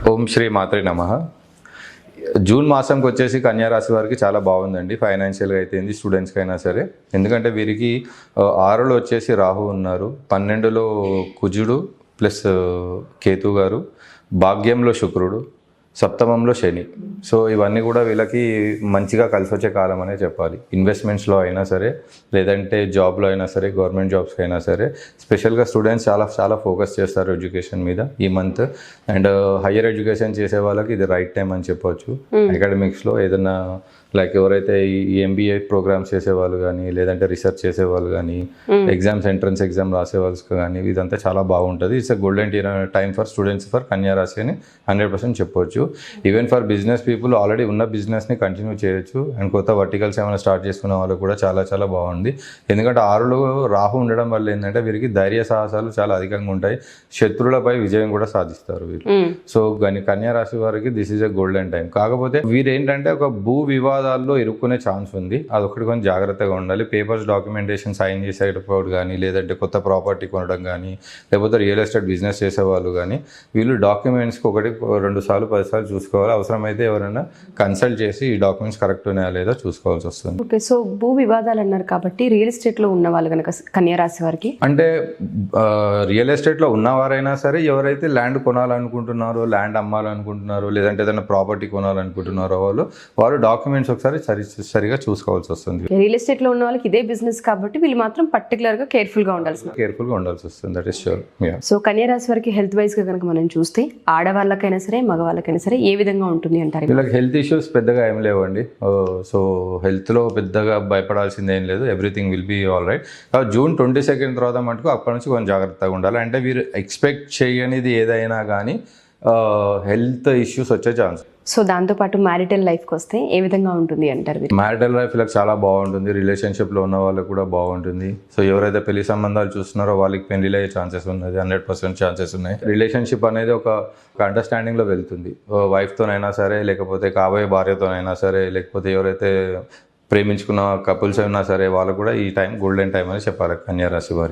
ఓం శ్రీ మాత్రే నమః. జూన్ మాసంకి వచ్చేసి కన్యా రాశి వారికి చాలా బాగుందండి. ఫైనాన్షియల్గా అయితే ఏంది, స్టూడెంట్స్కి అయినా సరే. ఎందుకంటే వీరికి 6లో వచ్చేసి రాహు ఉన్నారు, 12లో కుజుడు ప్లస్ కేతు గారు, భాగ్యంలో శుక్రుడు, సప్తమంలో శని. సో ఇవన్నీ కూడా వీళ్ళకి మంచిగా కలిసి వచ్చే కాలం అనే చెప్పాలి. ఇన్వెస్ట్మెంట్స్లో అయినా సరే, లేదంటే జాబ్లో అయినా సరే, గవర్నమెంట్ జాబ్స్కి అయినా సరే. స్పెషల్గా స్టూడెంట్స్ చాలా ఫోకస్ చేస్తారు ఎడ్యుకేషన్ మీద ఈ మంత్. అండ్ హయ్యర్ ఎడ్యుకేషన్ చేసే వాళ్ళకి ఇది రైట్ టైం అని చెప్పొచ్చు. అకాడమిక్స్లో ఏదైనా లైక్ ఎవరైతే ఈ ఎంబీఏ ప్రోగ్రామ్స్ చేసేవాళ్ళు కానీ, లేదంటే రీసెర్చ్ చేసేవాళ్ళు కానీ, ఎగ్జామ్స్ ఎంట్రన్స్ ఎగ్జామ్ రాసే వాళ్ళకి కానీ, ఇదంతా చాలా బాగుంటుంది. It's a golden time for students for కన్యా రాశి అని 100% చెప్పొచ్చు. Even for business people already ఉన్న బిజినెస్ని కంటిన్యూ చేయొచ్చు. అండ్ కొత్త వర్టికల్స్ ఏమైనా స్టార్ట్ చేసుకున్న వాళ్ళకి కూడా చాలా బాగుంది. ఎందుకంటే 6లో రాహు ఉండడం వల్ల ఏంటంటే వీరికి ధైర్య సాహసాలు చాలా అధికంగా ఉంటాయి. శత్రువులపై విజయం కూడా సాధిస్తారు వీరు. సో కన్యా రాశి వారికి this is a golden time. కాకపోతే వీరు ఏంటంటే ఒక భూ వివాదాల్లో ఇరుక్కునే ఛాన్స్ ఉంది. అదొకటి కొంచెం జాగ్రత్తగా ఉండాలి. పేపర్స్ డాక్యుమెంటేషన్ సైన్ చేసేటప్పుడు కానీ, లేదంటే కొత్త ప్రాపర్టీ కొనడం కానీ, లేకపోతే రియల్ ఎస్టేట్ బిజినెస్ చేసేవాళ్ళు కానీ, వీళ్ళు డాక్యుమెంట్స్కి 1-2 సార్లు 10 సార్లు చూసుకోవాలి. అవసరమైతే ఎవరైనా కన్సల్ట్ చేసి ఈ డాక్యుమెంట్స్ కరెక్ట్ ఉన్నాయా లేదా చూసుకోవాల్సి వస్తుంది. ఓకే, సో భూ వివాదాలు అన్నారు కాబట్టి రియల్ ఎస్టేట్లో ఉన్న వాళ్ళు కనుక కన్యా రాశి వారికి అంటే రియల్ ఎస్టేట్లో ఉన్నవారైనా సరే, ఎవరైతే ల్యాండ్ కొనాలనుకుంటున్నారో, ల్యాండ్ అమ్మాలనుకుంటున్నారో, లేదంటే ఏదైనా ప్రాపర్టీ కొనాలనుకుంటున్నారో వారు డాక్యుమెంట్స్ ఒకసారి సరిగా చూసుకోవాల్సి వస్తుంది. రియల్ ఎస్టేట్లో ఉన్న వాళ్ళకి ఇదే బిజినెస్ కాబట్టి వీళ్ళు మాత్రం పర్టికులర్గా కేర్ఫుల్గా ఉండాల్సి వస్తుంది. That is sure. సో కన్యా రాశి వారికి హెల్త్ వైజ్గా కనుక మనం చూస్తే ఆడవాళ్ళకైనా సరే, మగవాళ్ళకైనా సరే ఏ విధంగా ఉంటుంది అంటారు? వీళ్ళకి హెల్త్ ఇష్యూస్ పెద్దగా ఏం లేవండి. సో హెల్త్లో పెద్దగా భయపడాల్సింది ఏం లేదు. Everything will be all right. June 22 తర్వాత మటుకు అప్పటి నుంచి కొంచెం జాగ్రత్తగా ఉండాలి. అంటే వీరు ఎక్స్పెక్ట్ చేయనిది ఏదైనా కానీ హెల్త్ ఇష్యూస్ వచ్చే ఛాన్స్. సో దాంతోపాటు మ్యారిటల్ లైఫ్కి వస్తే ఏ విధంగా ఉంటుంది అంటారు? మ్యారిటల్ లైఫ్ ఇలా చాలా బాగుంటుంది. రిలేషన్షిప్లో ఉన్న వాళ్ళకి కూడా బాగుంటుంది. సో ఎవరైతే పెళ్లి సంబంధాలు చూస్తున్నారో వాళ్ళకి పెళ్లిలో అయ్యే ఛాన్సెస్ ఉన్నది, 100% ఛాన్సెస్ ఉన్నాయి. రిలేషన్షిప్ అనేది ఒక అండర్స్టాండింగ్లో వెళ్తుంది. వైఫ్తోనైనా సరే, లేకపోతే కాబోయే భార్యతోనైనా సరే, లేకపోతే ఎవరైతే ప్రేమించుకున్న కపుల్స్ అయినా సరే, వాళ్ళకు కూడా ఈ టైం గోల్డెన్ టైం అని చెప్పాలి కన్యా రాశి వారికి.